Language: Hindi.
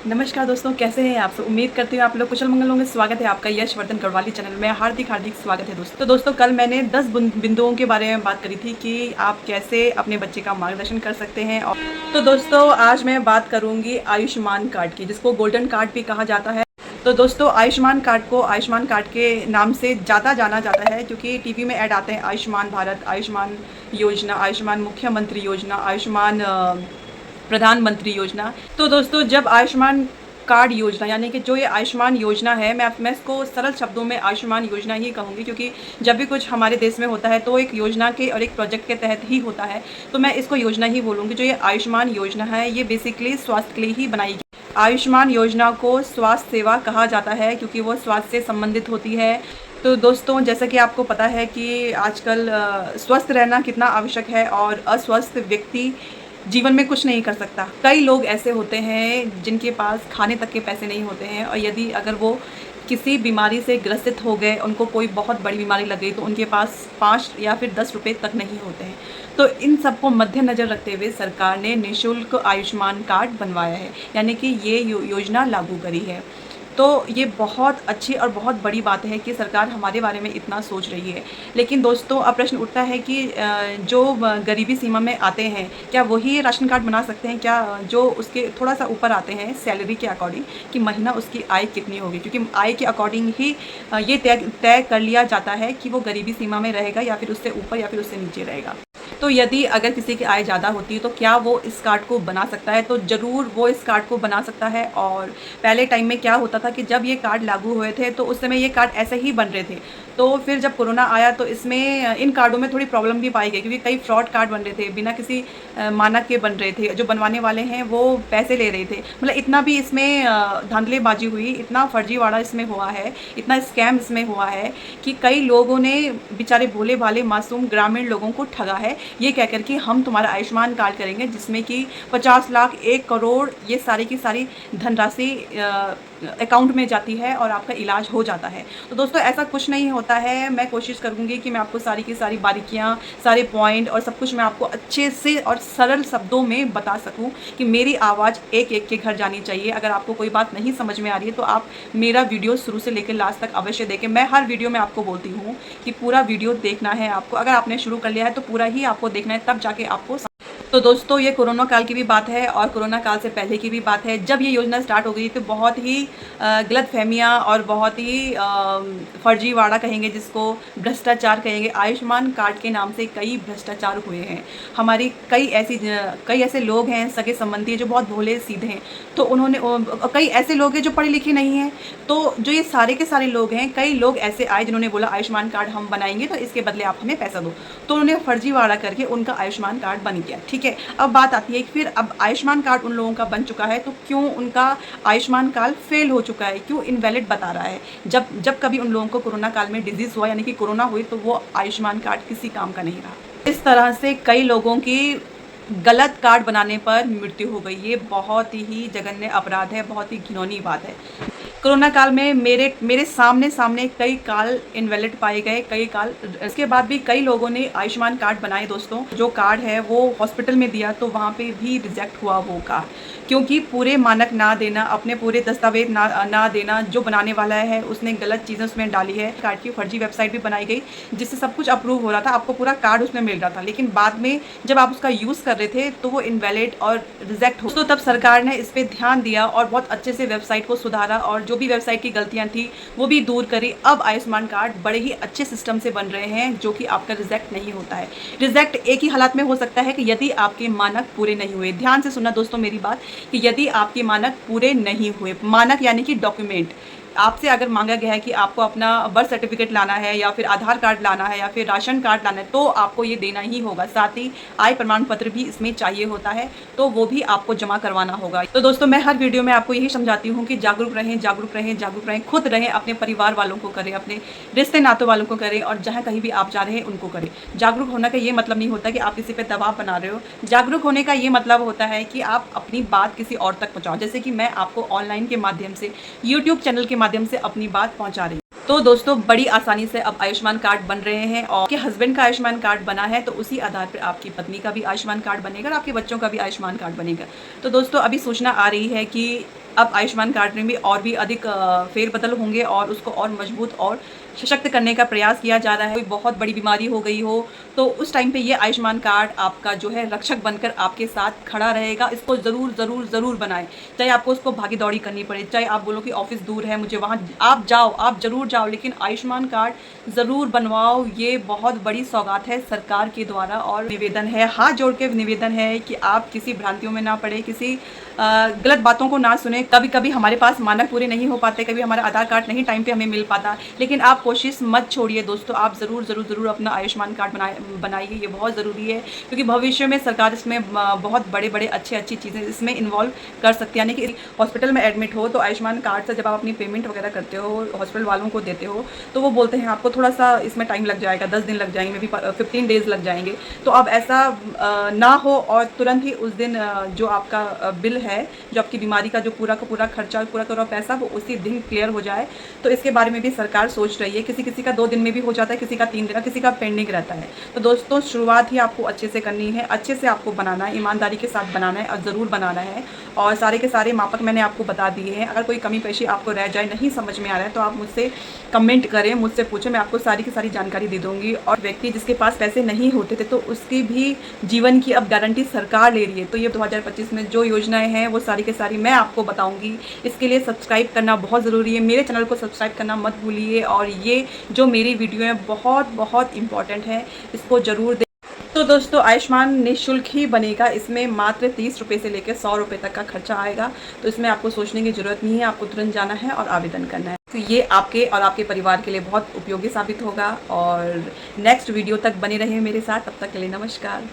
नमस्कार दोस्तों, कैसे हैं आप सब। उम्मीद करती हूँ आप लोग कुशल मंगल होंगे। स्वागत है आपका यशवर्धन गढ़वाली चैनल में। हार्दिक हार्दिक स्वागत है दोस्तों। तो दोस्तों, कल मैंने 10 बिंदुओं के बारे में बात करी थी कि आप कैसे अपने बच्चे का मार्गदर्शन कर सकते हैं। और तो दोस्तों, आज मैं बात करूंगी आयुष्मान कार्ड की, जिसको गोल्डन कार्ड भी कहा जाता है। तो दोस्तों, आयुष्मान कार्ड को आयुष्मान कार्ड के नाम से ज़्यादा जाना जाता है, क्योंकि टीवी में ऐड आते हैं आयुष्मान भारत, आयुष्मान योजना, आयुष्मान मुख्यमंत्री योजना, आयुष्मान प्रधानमंत्री योजना। तो दोस्तों, जब आयुष्मान कार्ड योजना यानी कि जो ये आयुष्मान योजना है, मैं इसको सरल शब्दों में आयुष्मान योजना ही कहूँगी, क्योंकि जब भी कुछ हमारे देश में होता है तो एक योजना के और एक प्रोजेक्ट के तहत ही होता है। तो मैं इसको योजना ही बोलूँगी। जो ये आयुष्मान योजना है, ये बेसिकली स्वास्थ्य के लिए ही बनाई गई। आयुष्मान योजना को स्वास्थ्य सेवा कहा जाता है, क्योंकि वो स्वास्थ्य से संबंधित होती है। तो दोस्तों, जैसा कि आपको पता है कि आजकल स्वस्थ रहना कितना आवश्यक है, और अस्वस्थ व्यक्ति जीवन में कुछ नहीं कर सकता। कई लोग ऐसे होते हैं जिनके पास खाने तक के पैसे नहीं होते हैं, और यदि अगर वो किसी बीमारी से ग्रसित हो गए, उनको कोई बहुत बड़ी बीमारी लग गई, तो उनके पास 5 या फिर 10 रुपये तक नहीं होते हैं। तो इन सबको मद्देनज़र रखते हुए सरकार ने निःशुल्क आयुष्मान कार्ड बनवाया है, यानी कि ये योजना लागू करी है। तो ये बहुत अच्छी और बहुत बड़ी बात है कि सरकार हमारे बारे में इतना सोच रही है। लेकिन दोस्तों, अब प्रश्न उठता है कि जो गरीबी सीमा में आते हैं, क्या वही राशन कार्ड बना सकते हैं? क्या जो उसके थोड़ा सा ऊपर आते हैं सैलरी के अकॉर्डिंग, कि महीना उसकी आय कितनी होगी? क्योंकि आय के अकॉर्डिंग ही ये तय तय कर लिया जाता है कि वो गरीबी सीमा में रहेगा, या फिर उससे ऊपर, या फिर उससे नीचे रहेगा। तो यदि अगर किसी की आय ज़्यादा होती है, तो क्या वो इस कार्ड को बना सकता है? तो ज़रूर वो इस कार्ड को बना सकता है। और पहले टाइम में क्या होता था कि जब ये कार्ड लागू हुए थे, तो उस समय ये कार्ड ऐसे ही बन रहे थे। तो फिर जब कोरोना आया, तो इसमें इन कार्डों में थोड़ी प्रॉब्लम भी पाई गई, क्योंकि कई फ्रॉड कार्ड बन रहे थे, बिना किसी मानक के बन रहे थे। जो बनवाने वाले हैं वो पैसे ले रहे थे। मतलब इतना भी इसमें धांधलेबाजी हुई, इतना फर्जीवाड़ा इसमें हुआ है, इतना स्कैम इसमें हुआ है कि कई लोगों ने बेचारे भोले भाले मासूम ग्रामीण लोगों को ठगा है, ये कह कर कि हम तुम्हारा आयुष्मान कार्ड करेंगे, जिसमें कि 50 लाख, 1 करोड़, ये सारी की सारी धनराशि अकाउंट में जाती है और आपका इलाज हो जाता है। तो दोस्तों, ऐसा कुछ नहीं होता है। मैं कोशिश करूँगी कि मैं आपको सारी की सारी बारीकियाँ, सारे पॉइंट और सब कुछ मैं आपको अच्छे से और सरल शब्दों में बता सकूँ, कि मेरी आवाज़ एक-एक के घर जानी चाहिए। अगर आपको कोई बात नहीं समझ में आ रही है, तो आप मेरा वीडियो शुरू से लेकर लास्ट तक अवश्य देखें। मैं हर वीडियो में आपको बोलती हूँ कि पूरा वीडियो देखना है आपको। अगर आपने शुरू कर लिया है, तो पूरा ही आपको देखना है, तब जाके आपको। तो दोस्तों, ये कोरोना काल की भी बात है, और कोरोना काल से पहले की भी बात है। जब ये योजना स्टार्ट हो गई, तो बहुत ही गलतफहमियाँ और बहुत ही फर्जीवाड़ा कहेंगे, जिसको भ्रष्टाचार कहेंगे। आयुष्मान कार्ड के नाम से कई भ्रष्टाचार हुए हैं। हमारी कई ऐसे लोग हैं, सगे संबंधी, जो बहुत भोले सीधे हैं। तो उन्होंने कई ऐसे लोग हैं जो पढ़े लिखे नहीं हैं। तो जो ये सारे के सारे लोग हैं, कई लोग ऐसे आए जिन्होंने बोला आयुष्मान कार्ड हम बनाएंगे, तो इसके बदले आप हमें पैसा दो। तो उन्होंने फर्जीवाड़ा करके उनका आयुष्मान कार्ड बन गया। ठीक है, अब बात आती है कि फिर अब आयुष्मान कार्ड उन लोगों का बन चुका है, तो क्यों उनका आयुष्मान कार्ड फेल हो चुका है, क्यों इनवैलिड बता रहा है? जब जब कभी उन लोगों को कोरोना काल में डिजीज़ हुआ, यानी कि कोरोना हुई, तो वो आयुष्मान कार्ड किसी काम का नहीं रहा। इस तरह से कई लोगों की गलत कार्ड बनाने पर मृत्यु हो गई। ये बहुत ही जघन्य अपराध है, बहुत ही घिनौनी बात है। कोरोना काल में मेरे मेरे सामने सामने कई काल इनवैलिड पाए गए, कई काल। इसके बाद भी कई लोगों ने आयुष्मान कार्ड बनाए दोस्तों। जो कार्ड है वो हॉस्पिटल में दिया, तो वहाँ पे भी रिजेक्ट हुआ वो कार्ड, क्योंकि पूरे मानक ना देना, अपने पूरे दस्तावेज ना देना। जो बनाने वाला है उसने गलत चीज़ें उसमें डाली है। कार्ड की फर्जी वेबसाइट भी बनाई गई, जिससे सब कुछ अप्रूव हो रहा था, आपको पूरा कार्ड उसमें मिल रहा था, लेकिन बाद में जब आप उसका यूज़ कर रहे थे, तो वो इनवैलिड और रिजेक्ट हो। तो तब सरकार ने इस पर ध्यान दिया और बहुत अच्छे से वेबसाइट को सुधारा, और जो भी वेबसाइट की गलतियां थी वो भी दूर करी। अब आयुष्मान कार्ड बड़े ही अच्छे सिस्टम से बन रहे हैं, जो कि आपका रिजेक्ट नहीं होता है। रिजेक्ट एक ही हालत में हो सकता है, कि यदि आपके मानक पूरे नहीं हुए। ध्यान से सुनना दोस्तों मेरी बात, कि यदि आपके मानक पूरे नहीं हुए, मानक यानी कि डॉक्यूमेंट, आपसे अगर मांगा गया है कि आपको अपना बर्थ सर्टिफिकेट लाना है, या फिर आधार कार्ड लाना है, या फिर राशन कार्ड लाना है, तो आपको ये देना ही होगा। साथ ही आय प्रमाण पत्र भी इसमें चाहिए होता है, तो वो भी आपको जमा करवाना होगा। तो दोस्तों, मैं हर वीडियो में आपको यही समझाती हूँ कि जागरूक रहें, जागरूक रहें, जागरूक रहें। खुद रहें, अपने परिवार वालों को करें, अपने रिश्ते नातों वालों को करें, और जहाँ कहीं भी आप जा रहे हैं उनको करें। जागरूक होने का ये मतलब नहीं होता कि आप किसी पे दबाव बना रहे हो। जागरूक होने का ये मतलब होता है कि आप अपनी बात किसी और तक पहुँचाओ, जैसे कि मैं आपको ऑनलाइन के माध्यम से, यूट्यूब चैनल के माध्यम से अपनी बात पहुंचा रही हूं। तो दोस्तों, बड़ी आसानी से अब आयुष्मान कार्ड बन रहे हैं, और आपके हस्बैंड का आयुष्मान कार्ड बना है, तो उसी आधार पर आपकी पत्नी का भी आयुष्मान कार्ड बनेगा, और आपके बच्चों का भी आयुष्मान कार्ड बनेगा। तो दोस्तों, अभी सूचना आ रही है कि अब आयुष्मान कार्ड में भी और भी अधिक फेरबदल होंगे और उसको और मजबूत और सशक्त करने का प्रयास किया जा रहा है। कोई बहुत बड़ी बीमारी हो गई हो तो उस टाइम पे ये आयुष्मान कार्ड आपका जो है रक्षक बनकर आपके साथ खड़ा रहेगा। इसको ज़रूर ज़रूर ज़रूर बनाएं, चाहे आपको उसको भागी दौड़ी करनी पड़े, चाहे आप बोलो कि ऑफिस दूर है मुझे वहाँ, आप जाओ, आप ज़रूर जाओ, लेकिन आयुष्मान कार्ड ज़रूर बनवाओ। ये बहुत बड़ी सौगात है सरकार के द्वारा। और निवेदन है, हाथ जोड़ के निवेदन है कि आप किसी भ्रांतियों में ना पड़े, किसी गलत बातों को ना सुने। कभी कभी हमारे पास मानक पूरे नहीं हो पाते, कभी हमारा आधार कार्ड नहीं टाइम पे हमें मिल पाता, लेकिन आप कोशिश मत छोड़िए दोस्तों, आप ज़रूर ज़रूर ज़रूर अपना आयुष्मान कार्ड बनाइए। ये बहुत ज़रूरी है क्योंकि भविष्य में सरकार इसमें बहुत बड़े बड़े अच्छी चीज़ें इसमें इन्वॉल्व कर सकती है। यानी कि हॉस्पिटल में एडमिट हो तो आयुष्मान कार्ड से जब आप अपनी पेमेंट वगैरह करते हो, हॉस्पिटल वालों को देते हो, तो वो बोलते हैं आपको थोड़ा सा इसमें टाइम लग जाएगा, 10 दिन लग जाएंगे, मे बी 15 डेज़ लग जाएंगे। तो अब ऐसा ना हो और तुरंत ही उस दिन जो आपका बिल है, जो आपकी बीमारी का जो पूरा का पूरा खर्चा, पूरा का पूरा पैसा, वो उसी दिन क्लियर हो जाए। तो इसके बारे में भी सरकार सोच रही है। किसी का 2 दिन में भी हो जाता है, किसी का 3 दिन का, किसी का पेंडिंग रहता है। तो दोस्तों शुरुआत ही आपको अच्छे से करनी है, अच्छे से आपको बनाना है, ईमानदारी के साथ बनाना है और ज़रूर बनाना है। और सारे के सारे मापक मैंने आपको बता दिए हैं। अगर कोई कमी पेशी आपको रह जाए, नहीं समझ में आ रहा है, तो आप मुझसे कमेंट करें, मुझसे पूछें, मैं आपको सारी की सारी जानकारी दे दूँगी। और व्यक्ति जिसके पास पैसे नहीं होते थे तो उसकी भी जीवन की अब गारंटी सरकार ले रही है। तो ये 2025 में जो योजनाएं हैं वो सारी के सारी मैं आपको बताऊंगी। इसके लिए सब्सक्राइब करना बहुत ज़रूरी है, मेरे चैनल को सब्सक्राइब करना मत भूलिए। और ये जो मेरी वीडियो है बहुत बहुत इंपॉर्टेंट है, इसको ज़रूर देखें। तो दोस्तों आयुष्मान निःशुल्क ही बनेगा, इसमें मात्र 30 रुपये से लेकर 100 रुपये तक का खर्चा आएगा। तो इसमें आपको सोचने की ज़रूरत नहीं है, आपको तुरंत जाना है और आवेदन करना है। तो ये आपके और आपके परिवार के लिए बहुत उपयोगी साबित होगा। और नेक्स्ट वीडियो तक बने रहिए मेरे साथ, तब तक के लिए नमस्कार।